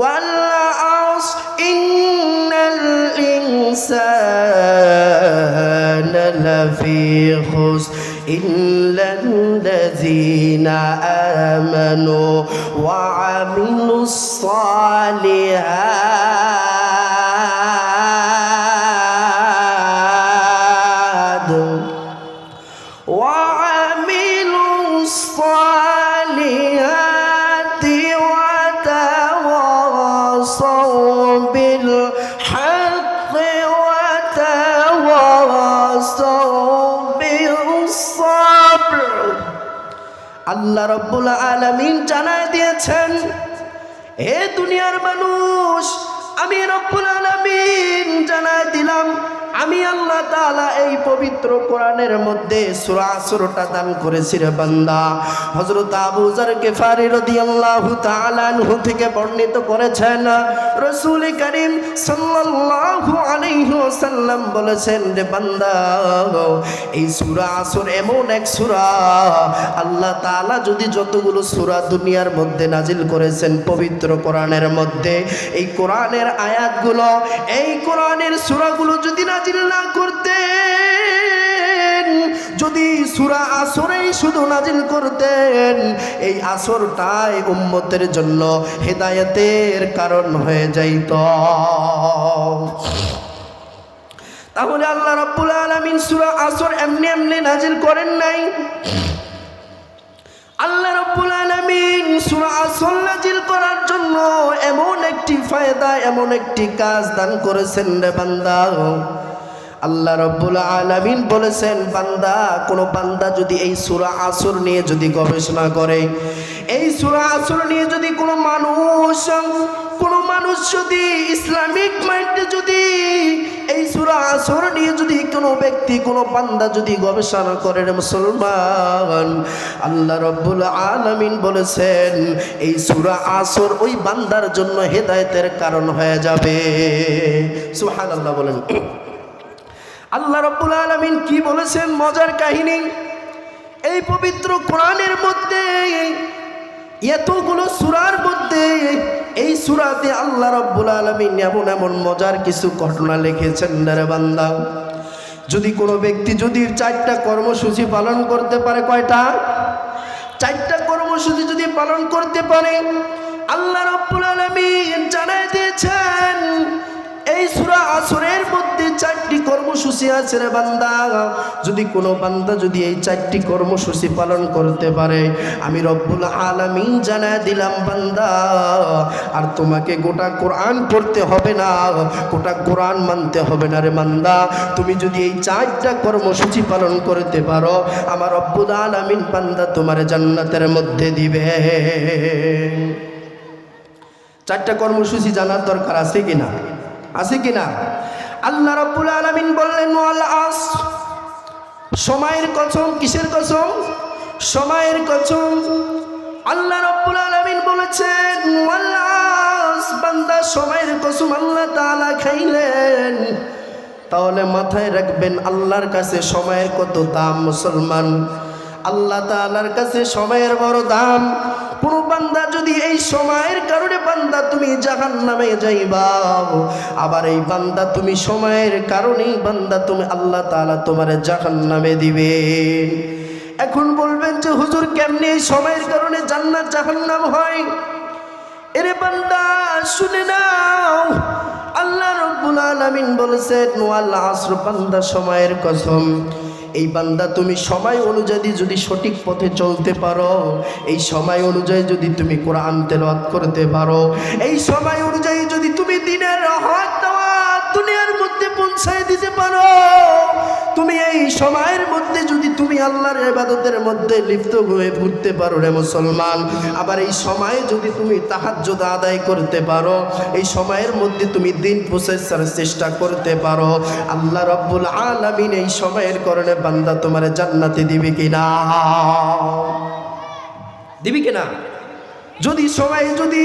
والعصر إن الإنسان لفي خسر إلا الذين آمنوا وعملوا الصالحات وتواصوا بالحق وتواصوا بالصبر আল্লাহ রাব্বুল আলামিন জানায় দিয়েছেন, হে দুনিয়ার মানুষ, আমি রব্বুল আলামিন জানায় দিলাম, আমি আল্লাহ তাআলা এই পবিত্র কোরআনের মধ্যে সূরা আসরটা দান করেছি রে বান্দা। হযরত আবু যর গিফারী রাদিয়াল্লাহু তাআলা আনহু থেকে বর্ণিত করেছেন, রাসূল করিম সাল্লাল্লাহু আলাইহি ওয়াসাল্লাম বলেছেন, রে বান্দা, এই সূরা আসর এমন এক সূরা, আল্লাহ তাআলা যদি যতগুলো সূরা দুনিয়ার মধ্যে নাজিল করেছেন পবিত্র কোরআনের মধ্যে, এই কোরআনের আয়াতগুলো, এই কোরআনের সূরাগুলো যদি নাজিল না করতেন, যদি সূরা আসরেই শুধু নাজিল করতেন, এই আসরটাই উম্মতের জন্য হেদায়েতের কারণ হয়ে যাইত। তাহলে আল্লাহ রাব্বুল আলামিন সূরা আসর এমনি এমনি নাজিল করেন নাই। আল্লাহ রাব্বুল আলামিন সূরা আসর নাজিল করার জন্য এমন একটি ফায়দা, এমন একটি কাজ দান করেছেন রে বান্দা। আল্লাহ রাব্বুল আলামিন বলেছেন, বান্দা, কোন বান্দা যদি এই সূরা আসর নিয়ে যদি গবেষণা করে, এই সূরা আসর নিয়ে যদি কোনো মানুষ যদি ইসলামিক মাইন্ডে যদি এই সূরা আসর নিয়ে যদি কোনো ব্যক্তি, কোনো বান্দা যদি গবেষণা করে রে মুসলমান, আল্লাহ রাব্বুল আলামিন বলেছেন, এই সূরা আসর ওই বান্দার জন্য হেদায়েতের কারণ হয়ে যাবে। সুবহানাল্লাহ বলেন। আল্লাহ রাব্বুল আলামিন কি বলেছেন, মজার কাহিনী। এই পবিত্র কোরআনের মধ্যে, এতগুলো সূরার মধ্যে, এই সূরাতে আল্লাহ রাব্বুল আলামিন এমন এমন মজার কিছু ঘটনা লিখেছেন রে বান্দা। যদি কোনো ব্যক্তি যদি 4টা কর্মসূচি পালন করতে পারে, কয়টা? 4টা কর্মসূচি যদি পালন করতে পারে, আল্লাহ রাব্বুল আলামিন জানায় দিয়েছেন, এই সূরা আসরের মধ্যে 4টি কর্মসূচি আছে রে বান্দা। যদি কোনো বান্দা যদি এই 4টি কর্মসূচি পালন করতে পারে, আমি রব্বুল আলামিন জানায় দিলাম, বান্দা, আর তোমাকে গোটা কোরআন পড়তে হবে না, গোটা কোরআন মানতে হবে না রে বান্দা। তুমি যদি এই 4টা কর্মসূচি পালন করতে পারো, আমার রব্বুল আলামিন বান্দা তোমার জান্নাতের মধ্যে দিবে। 4টা কর্মসূচি জানার দরকার আছে কিনা? আছে কিনা? আল্লাহ রাব্বুল আলামিন বললেন, ওয়াল আসর, সময়ের কসম। কিসের কসম? সময়ের কসম। আল্লাহ রাব্বুল আলামিন বলেছেন, ওয়াল আসর, বান্দা সময়ের কসম আল্লাহ তাআলা খাইলেন। তাহলে মাথায় রাখবেন, আল্লাহর কাছে সময়ের কত দাম মুসলমান। আল্লাহ তাআলার কাছে সময়ের বড় দাম। কোন বান্দা যদি এই সময়ের কারণে বান্দা তুমি জাহান্নামে যাইবা, আবার এই বান্দা তুমি সময়ের কারণেই বান্দা তুমি আল্লাহ তাআলা তোমারে জাহান্নামে দিবে। এখন বলবেন যে হুজুর, কেমনে এই সময়ের কারণে জান্নাত জাহান্নাম হয়? এরে বান্দা, শুনে নাও, আল্লাহ রাব্বুল আলামিন বলেছেন, ওয়াল আসর, বান্দা সময়ের কসম। এই বান্দা তুমি সময় অনুযায়ী যদি সঠিক পথে চলতে পারো, এই সময় অনুযায়ী যদি তুমি কোরআন তেলাওয়াত করতে পারো, এই সময় অনুযায়ী যদি তুমি দ্বীনের হক দাওয়াত দুনিয়ার মধ্যে পৌঁছায় দিতে পারো, তুমি এই সময়ের মধ্যে যদি তুমি আল্লাহর ইবাদতের মধ্যে লিপ্ত হয়ে পড়তে পারো রে মুসলমান, আবার এই সময়ে যদি তুমি তাহাজ্জুদ আদায় করতে পারো, এই সময়ের মধ্যে তুমি দিন প্রচেষ্টার চেষ্টা করতে পারো, আল্লাহ রাব্বুল আলামিন এই সময়ের কারণে বান্দা তোমার জান্নাতে দিবে কিনা? দিবে কিনা? যদি সময় যদি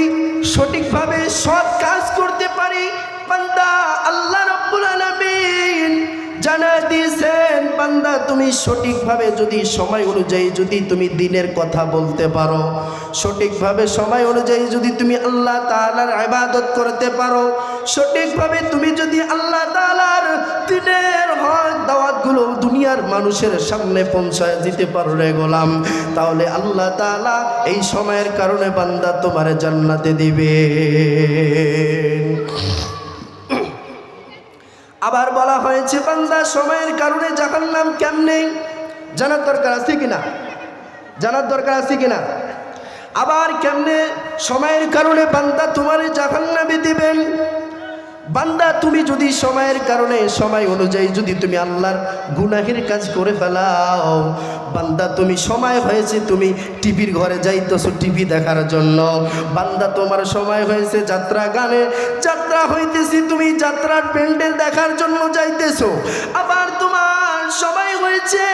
সঠিকভাবে সৎ কাজ করতে পারি, বান্দা আল্লাহ রাব্বুল আলামিন জানা দিয়েছেন, বান্দা তুমি সঠিকভাবে যদি সময় অনুযায়ী যদি তুমি দিনের কথা বলতে পারো, সঠিকভাবে সময় অনুযায়ী যদি তুমি আল্লাহ তাআলার ইবাদত করতে পারো, সঠিকভাবে তুমি যদি আল্লাহ তাআলার দিনের হক দাওয়াতগুলো দুনিয়ার মানুষের সামনে পৌঁছায় দিতে পারো রে গোলাম, তাহলে আল্লাহ তাআলা এই সময়ের কারণে বান্দা তোমার জান্নাতে দিবে। আবার বলা হয়েছে বান্দা সময়ের কারণে জাহান্নাম কেমনে জানার দরকার আছে কিনা, জানার দরকার আছে কিনা? আবার কেমনে সময়ের কারণে বান্দা তোমার জাহান্নামে দিবেন? বান্দা তুমি যদি সময়ের কারণে সময় অনুযায়ী যদি তুমি আল্লাহর গুনাহের কাজ করে ফেলাও, বান্দা তুমি সময় হয়েছে তুমি টিভির ঘরে যাইতেছো টিভি দেখার জন্য, বান্দা তোমার সময় হয়েছে যাত্রা গানে যাত্রা হইতেছি তুমি যাত্রার প্যান্ডেল দেখার জন্য যাইতেছো, আবার তোমার সময় হয়েছে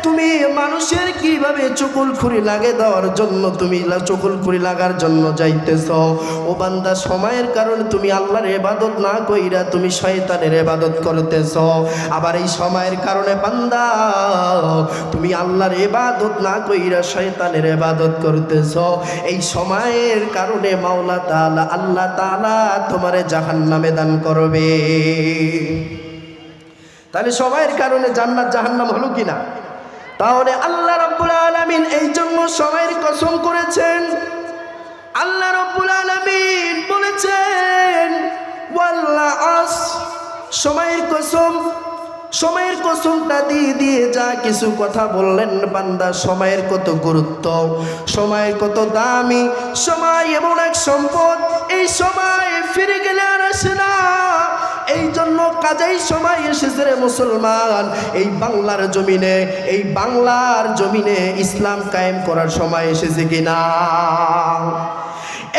তুমি মানুষের কিভাবে চকুলখুরি লাগে দেওয়ার জন্য তুমি চকুলখুরি লাগার জন্য যাইতেছো। ও বান্দা সময়ের কারণে তুমি আল্লাহর ইবাদত না কইরা তুমি শয়তানের ইবাদত করতেছো। আবার এই সময়ের কারণে বান্দা তুমি আল্লাহর ইবাদত না কইরা শয়তানের ইবাদত করতেছো। এই সময়ের কারণে মাওলা তাআলা আল্লাহ তাআলা তোমারে জাহান্নামে দান করবে। তাহলে সময়ের কারণে জান্নাত জাহান্নাম হলো কিনা? তাহলে আল্লাহ রাব্বুল আলামিন এই জন্য সময়ের কসম করেছেন। আল্লাহ রাব্বুল আলামিন বলেছেন ওয়াল আসর, সময়ের কসম, সময়ের কসমটা দিয়ে দিয়ে যা কিছু কথা বললেন বান্দা, সময়ের কত গুরুত্ব, সময়ের কত দামি, সময় এমন এক সম্পদ, এই সময় ফিরে গেলে আর আসে না। এই জন্য কাজেই সময় এসেছে রে মুসলমান, এই বাংলার জমিনে, এই বাংলার জমিনে ইসলাম কায়েম করার সময় এসেছে কিনা?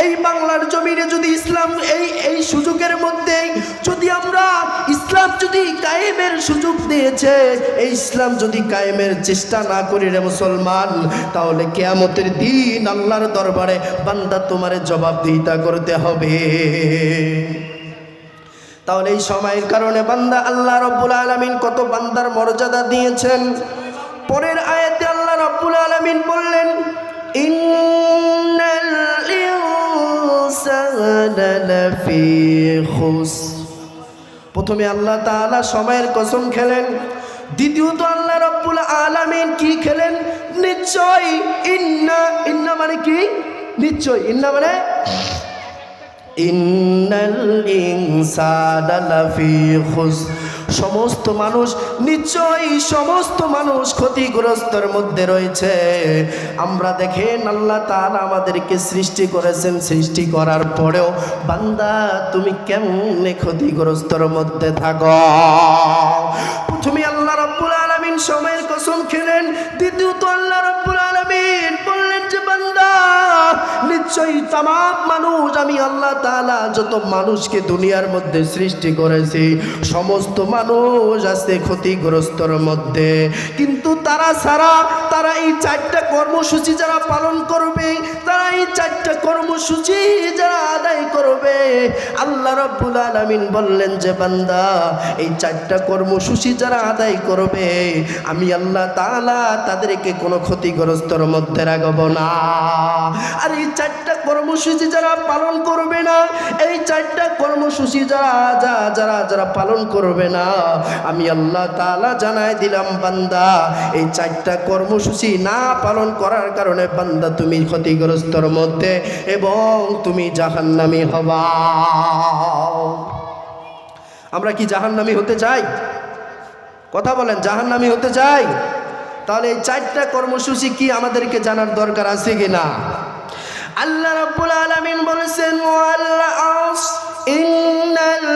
এই বাংলার জমিনে যদি ইসলাম এই সুযোগের মধ্যে যদি আমরা ইসলাম যদি কায়েমের সুযোগ দিয়েছে, এই ইসলাম যদি কায়েমের চেষ্টা না করি রে মুসলমান, তাহলে কিয়ামতের দিন আল্লাহর দরবারে বান্দা তোমারে জবাবদিহিতা করতে হবে। তাহলে এই সময়ের কারণে বান্দা আল্লাহ রাব্বুল আলামিন কত বান্দার মর্যাদা দিয়েছেন। পরের আয়াতে আল্লাহ রাব্বুল আলামিন বললেন ইন্নাল ইনসানা লাফি খুসর। প্রথমে আল্লাহ তাআলা সময়ের কসম খেলেন, দ্বিতীয়ত আল্লাহ রাব্বুল আলামিন কি খেলেন? নিশ্চয়, ইন্না মানে কি? নিশ্চয়, ইন্না মানে ইন্নাল ইনসানা লাফি খুসর, সমস্ত মানুষ, নিশ্চয়ই সমস্ত মানুষ ক্ষতিগ্রস্তর মধ্যে রয়েছে। আমরা দেখেন আল্লাহ তাআলা আমাদেরকে সৃষ্টি করেছেন, সৃষ্টি করার পরেও বান্দা তুমি কেমনে ক্ষতিগ্রস্তর মধ্যে থাকো? প্রথমে আল্লাহ রাব্বুল আলামিন সময়ের কসম খেলেন, দ্বিতীয়ত আল্লাহ রাব্বুল আলামিন বললেন যে বান্দা নিশ্চয়ই তামাম মানুষ, আমি আল্লাহ তাআলা যত মানুষকে দুনিয়ার মধ্যে সৃষ্টি করেছি সমস্ত মানুষ আছে ক্ষতিগ্রস্তর মধ্যে। কিন্তু তারা ছাড়া, তারা এই চারটা কর্মসূচি যারা পালন করবে, তারা এই চারটা কর্মসূচি যারা আদায় করবে, আল্লাহ রাব্বুল আলামিন বললেন যে বান্দা এই চারটা কর্মসূচি যারা আদায় করবে আমি আল্লাহ তাআলা তাদেরকে কোনো ক্ষতিগ্রস্তর মধ্যে রাখব না। আর এই চারটা কর্মসূচি যারা পালন করবে না, এই চারটা কর্মসূচি যারা পালন করবে না, আমি আল্লাহ তাআলা জানাই দিলাম বান্দা এই চারটা কর্মসূচি না পালন করার কারণে বান্দা তুমি ক্ষতিগ্রস্তর মধ্যে এবং তুমি জাহান্নামী হবা। আমরা কি জাহান্নামী হতে চাই? কথা বলেন, জাহান্নামী হতে চাই? তাহলে এই চারটা কর্মসূচি কি আমাদেরকে জানার দরকার আছে কিনা? আল্লাহ রাব্বুল আলামিন বলেছেন ওয়াল আসর ইন্নাল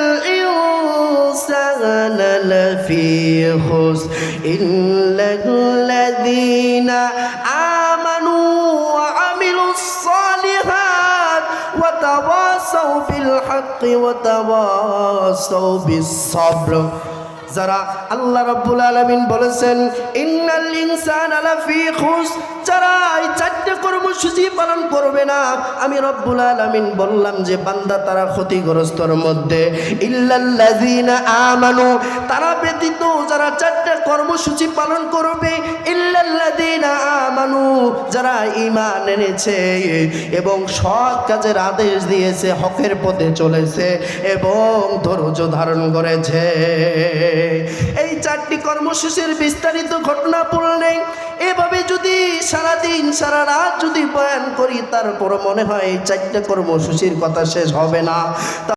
ইনসানা লাফি খুসর ইল্লাল্লাযীনা আমানু ওয়া আমিলুস সালিহাত ওয়া তাওয়াসাউ বিল হাক্কি ওয়া তাওয়াসাউ বিস সাবর। যারা আল্লাহ রাব্বুল আলামিন বলেছেন ইন্নাল ইনসানা লাফি খুস, যারা এই চারটি কর্মসূচি পালন করবে না, আমি রব্বুল আলামিন বললাম যে বান্দা তারা ক্ষতিগ্রস্তর মধ্যে। ইল্লাল্লাযিনা আমানু, তারা ব্যতীত যারা চারটি কর্মসূচি পালন করবে, ইল্লাল্লাযিনা আমানু, যারা ঈমান এনেছে এবং সৎ কাজের আদেশ দিয়েছে, হকের পথে চলেছে এবং ধৈর্য ধারণ করেছে। এই চারটি কর্মসূচির বিস্তারিত ঘটনা পড়লে এভাবে যদি সারাদিন সারা রাত যদি বয়ান করি, তারপর মনে হয় এই চারটি কর্মসূচির কথা শেষ হবে না।